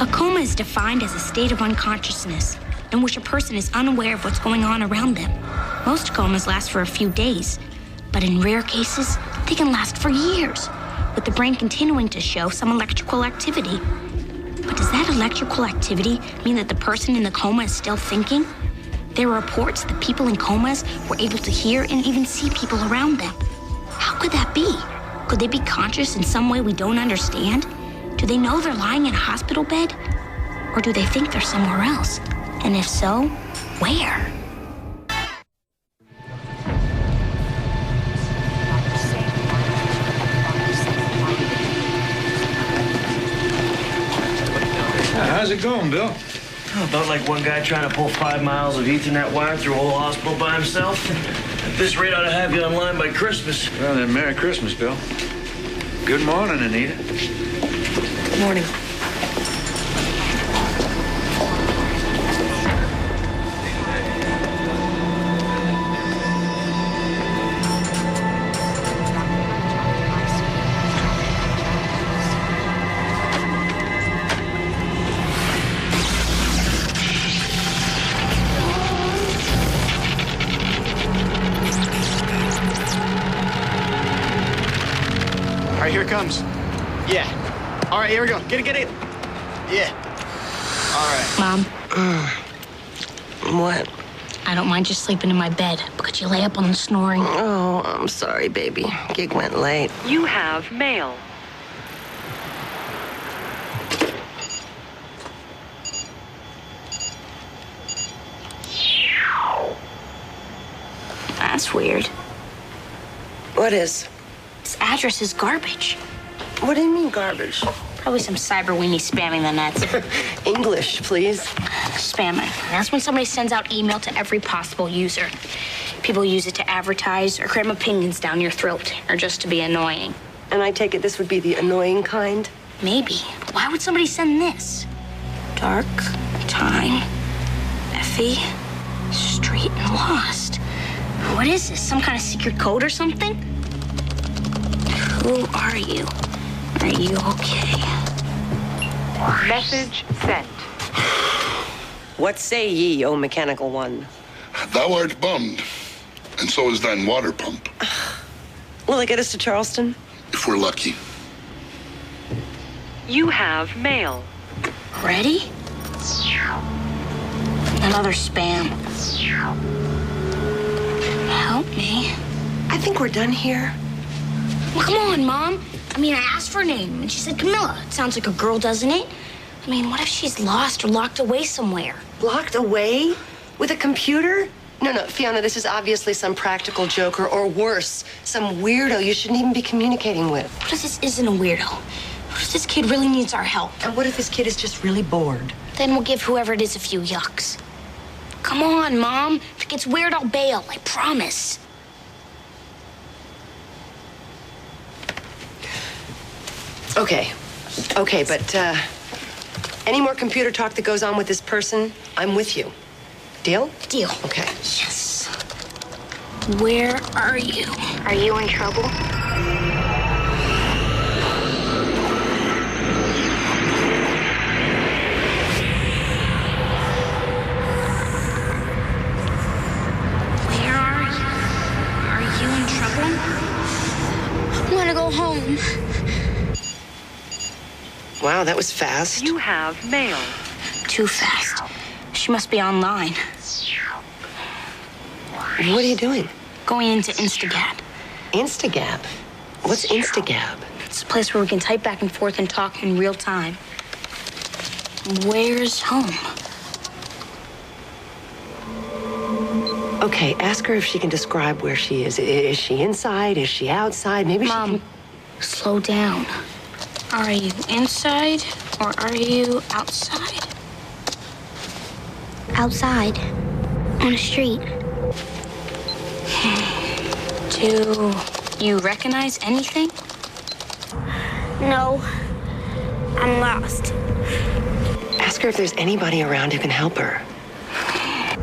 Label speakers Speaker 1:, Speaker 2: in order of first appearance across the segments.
Speaker 1: A coma is defined as a state of unconsciousness in which a person is unaware of what's going on around them. Most comas last for a few days, but in rare cases, they can last for years, with the brain continuing to show some electrical activity. But does that electrical activity mean that the person in the coma is still thinking? There are reports that people in comas were able to hear and even see people around them. How could that be? Could they be conscious in some way we don't understand? Do they know they're lying in a hospital bed? Or do they think they're somewhere else? And if so, where?
Speaker 2: How's it going, Bill?
Speaker 3: About like one guy trying to pull 5 miles of Ethernet wire through a whole hospital by himself. At this rate, ought to have you online by Christmas.
Speaker 2: Well, then, Merry Christmas, Bill. Good morning, Anita.
Speaker 4: Good morning.
Speaker 5: All right, here it comes. Yeah. All right, here we go. Get it. Yeah. All right.
Speaker 1: Mom,
Speaker 4: What?
Speaker 1: I don't mind just sleeping in my bed, but could you lay up on the snoring?
Speaker 4: Oh, I'm sorry, baby. Gig went late.
Speaker 6: You have mail.
Speaker 1: That's weird.
Speaker 4: What is?
Speaker 1: This address is garbage.
Speaker 4: What do you mean garbage?
Speaker 1: Probably some cyber weenie spamming the nets.
Speaker 4: English, please.
Speaker 1: Spamming. That's when somebody sends out email to every possible user. People use it to advertise or cram opinions down your throat, or just to be annoying.
Speaker 4: And I take it this would be the annoying kind?
Speaker 1: Maybe. Why would somebody send this? Dark, time, Effie, street, and lost. What is this? Some kind of secret code or something? Who are you? Are you okay?
Speaker 6: Message sent.
Speaker 4: What say ye, O mechanical one?
Speaker 7: Thou art bummed, and so is thine water pump,
Speaker 4: Will it get us to Charleston?
Speaker 7: if we're lucky.
Speaker 6: You have mail.
Speaker 1: Ready? Another spam. Help me.
Speaker 4: I think we're done here.
Speaker 1: Well, come on, Mom. I mean, I asked for her name, and she said Camilla. It sounds like a girl, doesn't it? I mean, what if she's lost or locked away somewhere?
Speaker 4: Locked away? With a computer? No, Fiona, this is obviously some practical joker, or worse, some weirdo you shouldn't even be communicating with.
Speaker 1: What if this isn't a weirdo? What if this kid really needs our help?
Speaker 4: And what if this kid is just really bored?
Speaker 1: Then we'll give whoever it is a few yucks. Come on, Mom. If it gets weird, I'll bail. I promise.
Speaker 4: Okay, but any more computer talk that goes on with this person, I'm with you. Deal?
Speaker 1: Deal.
Speaker 4: Okay.
Speaker 1: Yes. Where are you? Are you in trouble? Where are you? Are you in trouble? I want to go home.
Speaker 4: Wow, that was fast.
Speaker 6: You have mail.
Speaker 1: Too fast. She must be online.
Speaker 4: What are you doing?
Speaker 1: Going into Instagab.
Speaker 4: Instagab? What's Instagab?
Speaker 1: It's a place where we can type back and forth and talk in real time. Where's home?
Speaker 4: Okay, ask her if she can describe where she is. Is she inside? Is she outside? Maybe
Speaker 1: Mom,
Speaker 4: she can...
Speaker 1: slow down. Are you inside or are you outside? Outside. On the street. Do you recognize anything? No. I'm lost.
Speaker 4: Ask her if there's anybody around who can help her.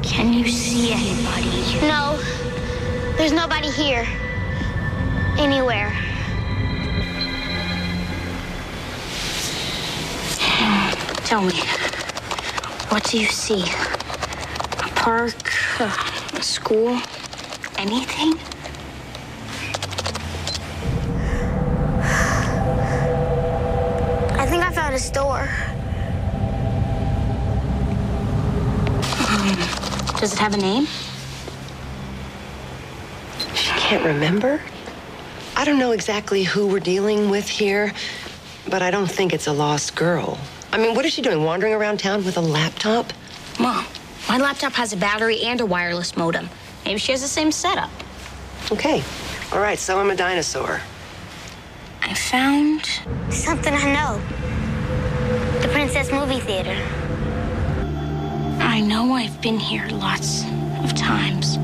Speaker 1: Can you see anybody?
Speaker 8: No, there's nobody here. Anywhere.
Speaker 1: Tell me, what do you see? A park, a school, anything?
Speaker 8: I think I found a store.
Speaker 1: Does it have a name?
Speaker 4: She can't remember? I don't know exactly who we're dealing with here, but I don't think it's a lost girl. I mean, what is she doing, wandering around town with a laptop?
Speaker 1: Mom, my laptop has a battery and a wireless modem. Maybe she has the same setup.
Speaker 4: Okay. All right, so I'm a dinosaur.
Speaker 1: I found...
Speaker 8: Something I know. The Princess Movie Theater.
Speaker 1: I know I've been here lots of times.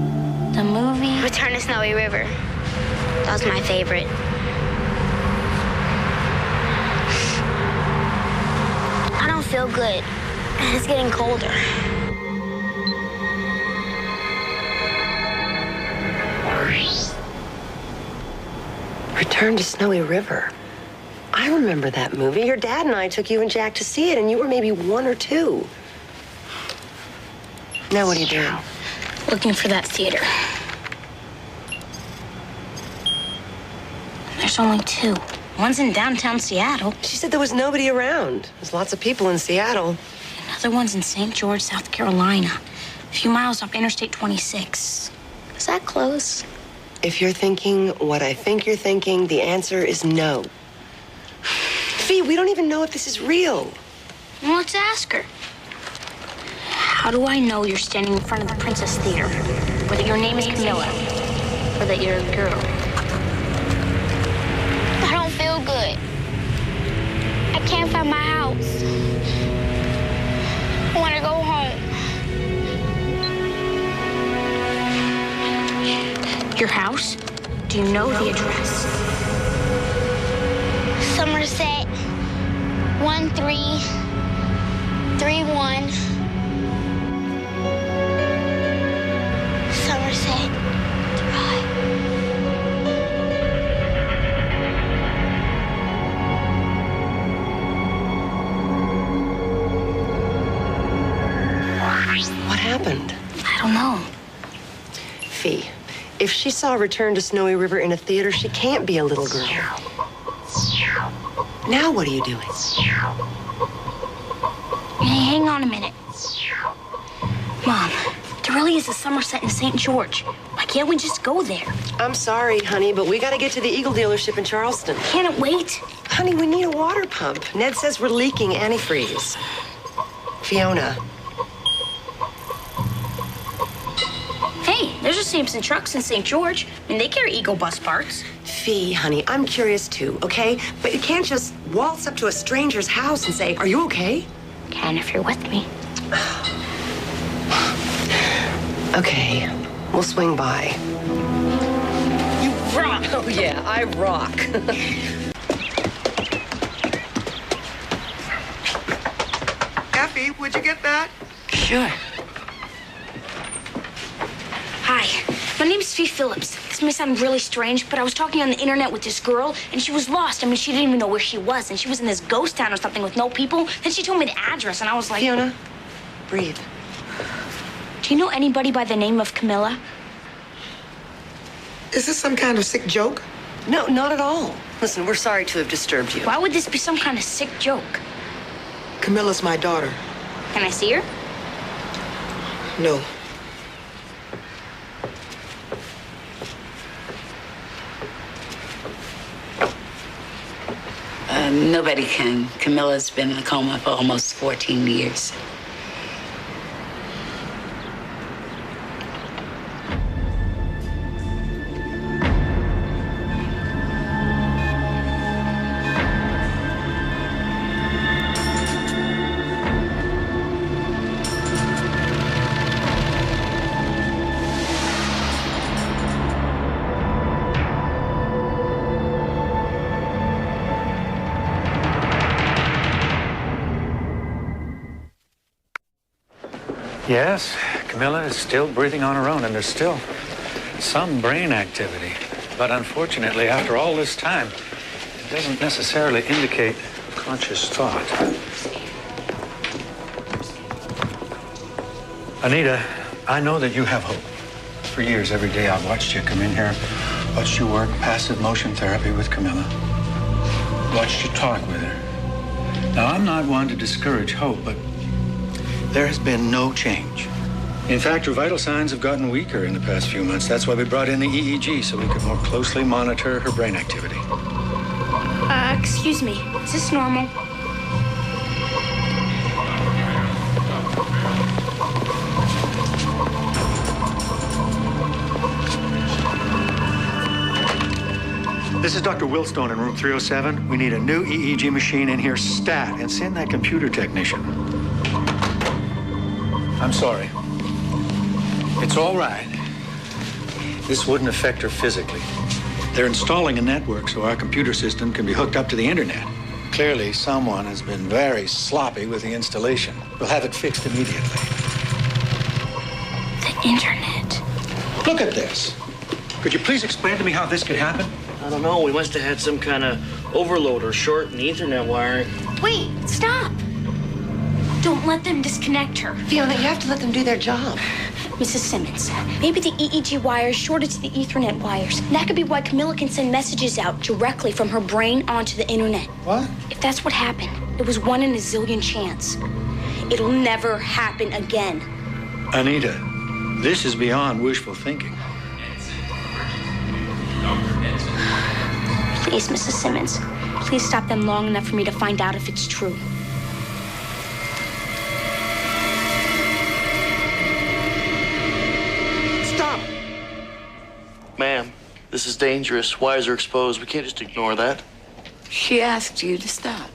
Speaker 1: The movie...
Speaker 8: Return to Snowy River. That was my favorite. I don't feel good. And it's getting colder.
Speaker 4: Return to Snowy River. I remember that movie. Your dad and I took you and Jack to see it, and you were maybe 1 or 2. Now what are you doing?
Speaker 1: Looking for that theater. There's only 2. One's in downtown Seattle.
Speaker 4: She said there was nobody around. There's lots of people in Seattle.
Speaker 1: Another one's in St. George, South Carolina. A few miles off Interstate 26. Is that close?
Speaker 4: If you're thinking what I think you're thinking, the answer is no. Fee, we don't even know if this is real.
Speaker 1: Well, let's ask her. How do I know you're standing in front of the Princess Theater? Or that your name is Camilla? Or that you're a girl?
Speaker 8: I don't feel good. I can't find my house. I want to go home.
Speaker 1: Your house? Do you know the address?
Speaker 8: Somerset 1331 Somerset Drive.
Speaker 4: What happened?
Speaker 1: I don't know.
Speaker 4: Fee, if she saw Return to Snowy River in a theater, she can't be a little girl. Now what are you doing?
Speaker 1: Hey, hang on a minute. Mom, there really is a Somerset in St. George. Why can't we just go there?
Speaker 4: I'm sorry, honey, but we gotta get to the Eagle dealership in Charleston.
Speaker 1: Can't it wait?
Speaker 4: Honey, we need a water pump. Ned says we're leaking antifreeze. Fiona.
Speaker 1: Hey, there's a Sampson Trucks in St. George. I mean, they carry Eagle bus parts.
Speaker 4: Fee, honey, I'm curious too, okay? But you can't just waltz up to a stranger's house and say, "Are you okay?"
Speaker 1: Can if you're with me.
Speaker 4: Okay, we'll swing by.
Speaker 1: You rock!
Speaker 4: Oh, yeah, I rock.
Speaker 5: Effie, would you get that?
Speaker 1: Sure. Hi, my name's Fee Phillips. This may sound really strange, but I was talking on the internet with this girl, and she was lost. I mean, she didn't even know where she was, and she was in this ghost town or something with no people. Then she told me the address, and I was like...
Speaker 4: Fiona, breathe.
Speaker 1: Do you know anybody by the name of Camilla?
Speaker 9: Is this some kind of sick joke?
Speaker 4: No, not at all. Listen, we're sorry to have disturbed you.
Speaker 1: Why would this be some kind of sick joke?
Speaker 9: Camilla's my daughter.
Speaker 1: Can I see her?
Speaker 9: No.
Speaker 10: Nobody can. Camilla's been in a coma for almost 14 years.
Speaker 2: Yes, Camilla is still breathing on her own, and there's still some brain activity. But unfortunately, after all this time, it doesn't necessarily indicate conscious thought. Anita, I know that you have hope. For years, every day, I've watched you come in here, watched you work passive motion therapy with Camilla, watched you talk with her. Now, I'm not one to discourage hope, but there has been no change. In fact, her vital signs have gotten weaker in the past few months. That's why we brought in the EEG, so we could more closely monitor her brain activity.
Speaker 1: Excuse me. Is this normal?
Speaker 2: This is Dr. Wilstone in room 307. We need a new EEG machine in here stat, and send that computer technician. I'm sorry. It's all right. This wouldn't affect her physically. They're installing a network so our computer system can be hooked up to the internet. Clearly, someone has been very sloppy with the installation. We'll have it fixed immediately.
Speaker 1: The internet.
Speaker 2: Look at this. Could you please explain to me how this could happen?
Speaker 3: I don't know. We must have had some kind of overload or short in the Ethernet wiring.
Speaker 1: Wait, stop. Don't let them disconnect her.
Speaker 4: Fiona, you have to let them do their job.
Speaker 1: Mrs. Simmons, maybe the EEG wires shorted to the Ethernet wires. And that could be why Camilla can send messages out directly from her brain onto the internet.
Speaker 2: What?
Speaker 1: If that's what happened, it was 1 in a zillion chance. It'll never happen again.
Speaker 2: Anita, this is beyond wishful thinking.
Speaker 1: Please, Mrs. Simmons, please stop them long enough for me to find out if it's true.
Speaker 4: Stop!
Speaker 3: Ma'am, this is dangerous. Wires are exposed. We can't just ignore that.
Speaker 10: She asked you to stop.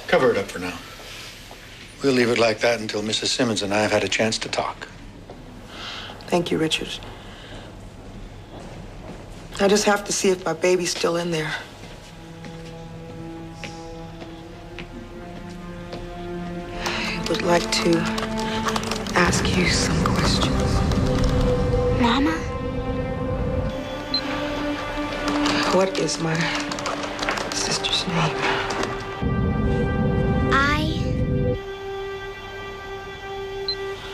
Speaker 2: Cover it up for now. We'll leave it like that until Mrs. Simmons and I have had a chance to talk.
Speaker 9: Thank you, Richard. I just have to see if my baby's still in there. I would like to ask you some questions.
Speaker 1: Mama?
Speaker 9: What is my sister's name?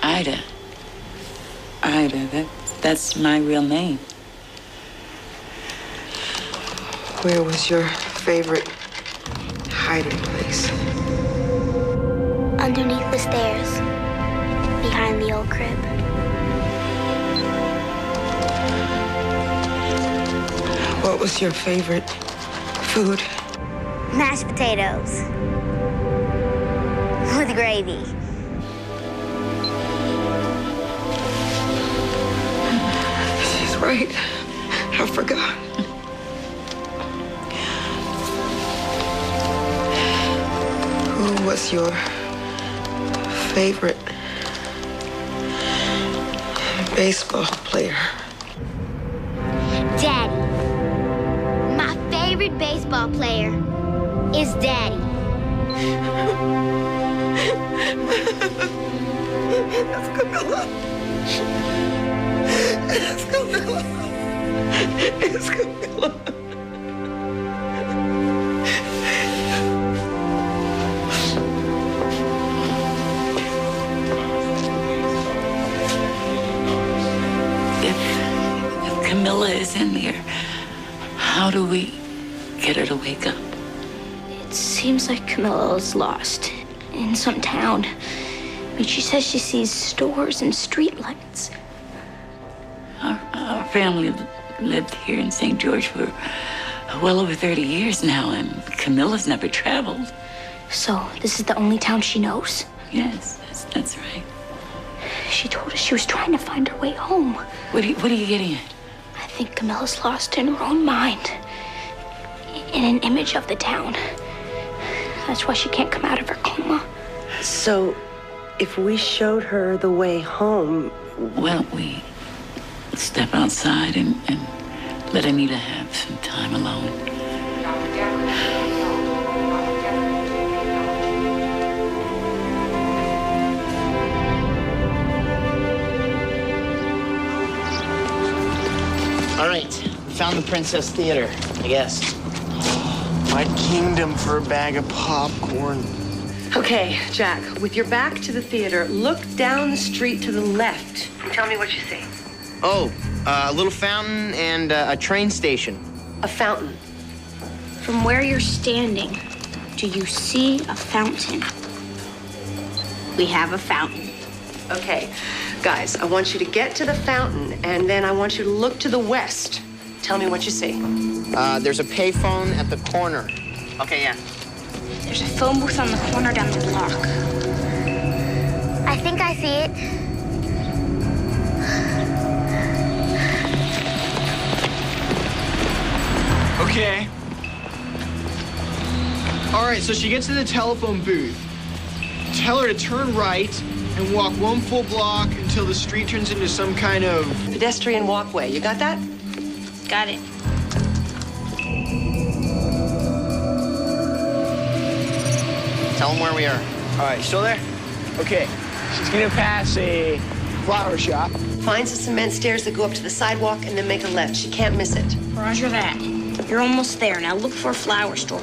Speaker 10: Ida. Ida, that's my real name.
Speaker 9: Where was your favorite hiding place?
Speaker 8: Underneath the stairs, behind the old crib.
Speaker 9: What was your favorite food?
Speaker 8: Mashed potatoes. With gravy.
Speaker 9: She's right. I forgot. Who was your favorite baseball player?
Speaker 8: Daddy. My favorite baseball player is Daddy.
Speaker 9: That's Camilla. It's Camilla. It's Camilla.
Speaker 10: If Camilla is in there, how do we get her to wake up?
Speaker 1: It seems like Camilla is lost in some town. I mean, she says she sees stores and streetlights.
Speaker 10: Our family lived here in St. George for well over 30 years now, and Camilla's never traveled.
Speaker 1: So this is the only town she knows?
Speaker 10: Yes, that's right.
Speaker 1: She told us she was trying to find her way home.
Speaker 10: What are you getting at?
Speaker 1: I think Camilla's lost in her own mind. In an image of the town. That's why she can't come out of her coma.
Speaker 4: So, if we showed her the way home...
Speaker 10: Why don't we step outside and let Anita have some time alone?
Speaker 5: All right, found the Princess Theater, I guess. My kingdom for a bag of popcorn.
Speaker 4: Okay, Jack, with your back to the theater, look down the street to the left. Tell me what you see.
Speaker 5: Oh, a little fountain and a train station.
Speaker 4: A fountain.
Speaker 1: From where you're standing, do you see a fountain? We have a fountain.
Speaker 4: Okay, guys, I want you to get to the fountain, and then I want you to look to the west. Tell me what you see.
Speaker 5: There's a payphone at the corner. Okay, yeah.
Speaker 1: There's a phone booth on the corner down the block.
Speaker 8: I think I see it.
Speaker 5: Okay. All right, so she gets to the telephone booth. Tell her to turn right and walk one full block until the street turns into some kind of...
Speaker 4: Pedestrian walkway. You got that?
Speaker 1: Got it.
Speaker 5: Tell them where we are. All right, still there? Okay. She's gonna pass a flower shop.
Speaker 4: Find some cement stairs that go up to the sidewalk and then make a left. She can't miss it.
Speaker 1: Roger that. You're almost there. Now look for a flower store.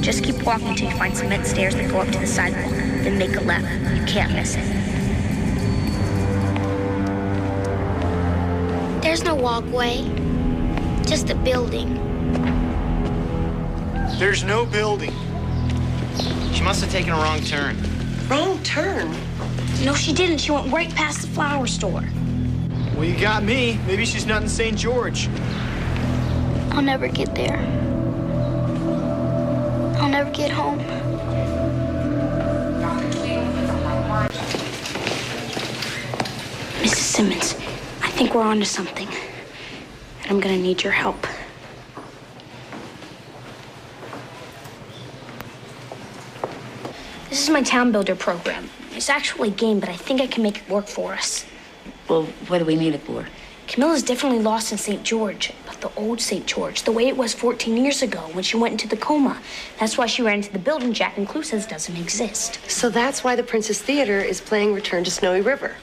Speaker 1: Just keep walking until you find cement stairs that go up to the sidewalk. Then make a left. You can't miss it.
Speaker 8: There's no walkway, just a building.
Speaker 5: There's no building. She must have taken a wrong turn.
Speaker 4: Wrong turn?
Speaker 1: No, she didn't. She went right past the flower store.
Speaker 5: Well, you got me. Maybe she's not in St. George.
Speaker 8: I'll never get there. I'll never get home.
Speaker 1: Mrs. Simmons, I think we're onto something. And I'm gonna need your help. This is my town builder program. It's actually a game, but I think I can make it work for us.
Speaker 10: Well, what do we need it for?
Speaker 1: Camilla's definitely lost in St. George, but the old St. George, the way it was 14 years ago when she went into the coma. That's why she ran into the building Jack and Clue says doesn't exist.
Speaker 4: So that's why the Princess Theater is playing Return to Snowy River.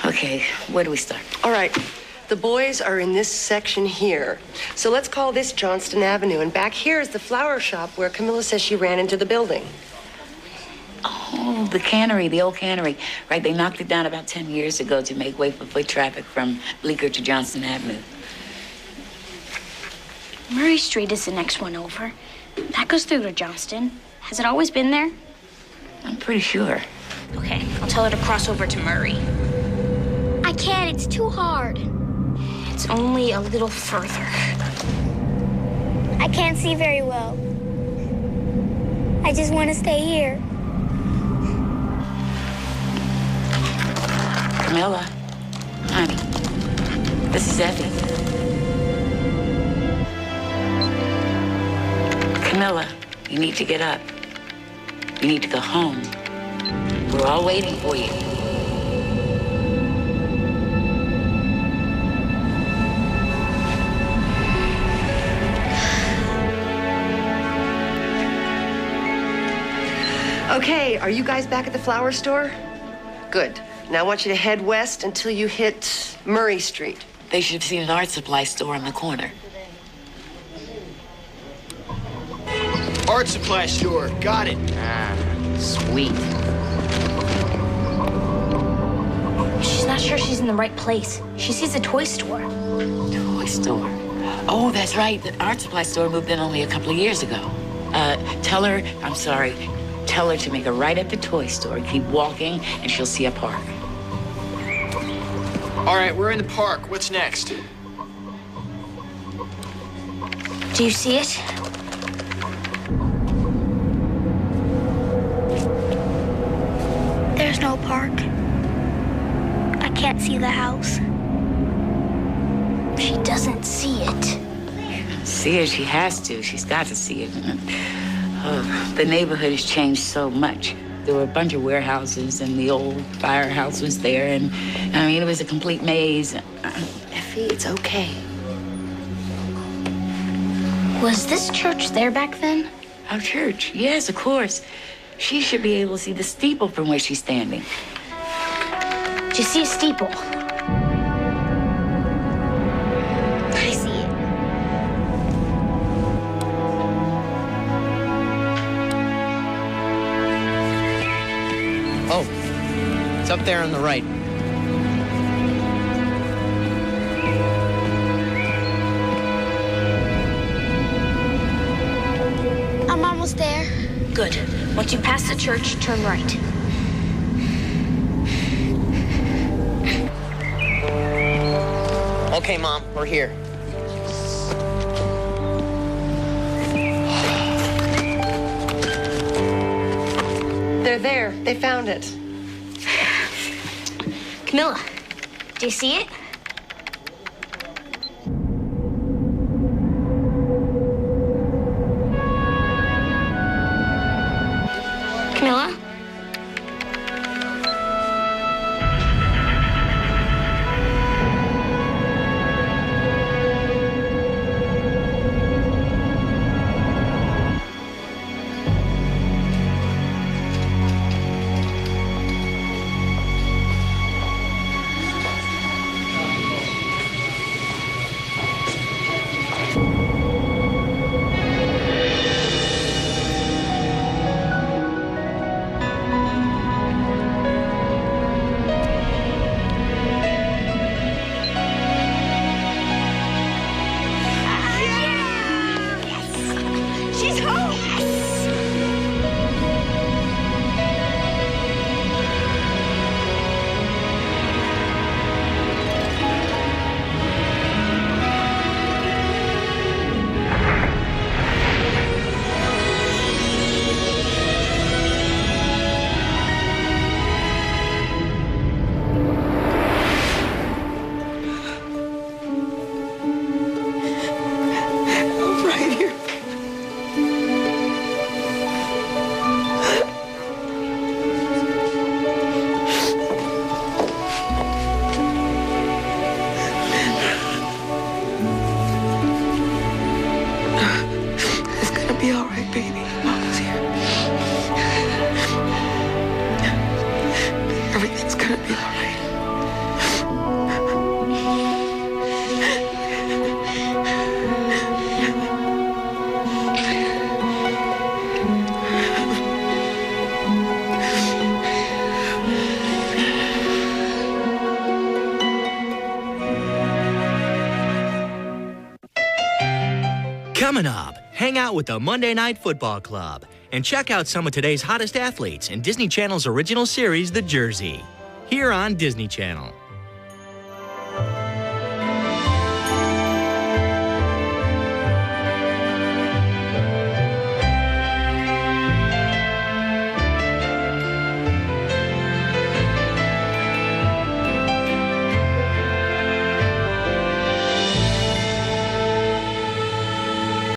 Speaker 10: Okay, where do we start?
Speaker 4: All right, the boys are in this section here. So let's call this Johnston Avenue, and back here is the flower shop where Camilla says she ran into the building.
Speaker 10: Oh, the cannery, the old cannery. Right, they knocked it down about 10 years ago to make way for foot traffic from Bleecker to Johnston Avenue.
Speaker 1: Murray Street is the next one over. That goes through to Johnston. Has it always been there?
Speaker 10: I'm pretty sure.
Speaker 1: Okay, I'll tell her to cross over to Murray.
Speaker 8: I can't, it's too hard.
Speaker 1: It's only a little further.
Speaker 8: I can't see very well. I just want to stay here.
Speaker 10: Camilla, honey, this is Effie. Camilla, you need to get up. You need to go home. We're all waiting for you.
Speaker 4: Okay, are you guys back at the flower store? Good. Now I want you to head west until you hit Murray Street.
Speaker 10: They should have seen an art supply store on the corner.
Speaker 5: Art supply store. Got it.
Speaker 10: Ah, sweet.
Speaker 1: She's not sure she's in the right place. She sees a toy store.
Speaker 10: Toy store. Oh, that's right. The art supply store moved in only a couple of years ago. Tell her to make a right at the toy store. Keep walking, and she'll see a park.
Speaker 5: All right, we're in the park. What's next?
Speaker 1: Do you see it?
Speaker 8: There's no park. I can't see the house.
Speaker 1: She doesn't see it.
Speaker 10: See it, she has to. She's got to see it. Oh, the neighborhood has changed so much. There were a bunch of warehouses, and the old firehouse was there, and I mean, it was a complete maze.
Speaker 4: Effie, it's okay.
Speaker 1: Was this church there back then?
Speaker 10: Our church? Yes, of course. She should be able to see the steeple from where she's standing.
Speaker 1: Do you see a steeple?
Speaker 8: I see it.
Speaker 11: It's up there on the right.
Speaker 8: I'm almost there.
Speaker 1: Good. Once you pass the church, turn right.
Speaker 11: Okay, Mom, we're here.
Speaker 4: They're there. They found it.
Speaker 1: Camilla, do you see it? Camilla? She's home!
Speaker 9: I'm right here. It's gonna be all right, baby. Mama's here. Everything's gonna be all right.
Speaker 12: Coming up, hang out with the Monday Night Football Club and check out some of today's hottest athletes in Disney Channel's original series, The Jersey, here on Disney Channel.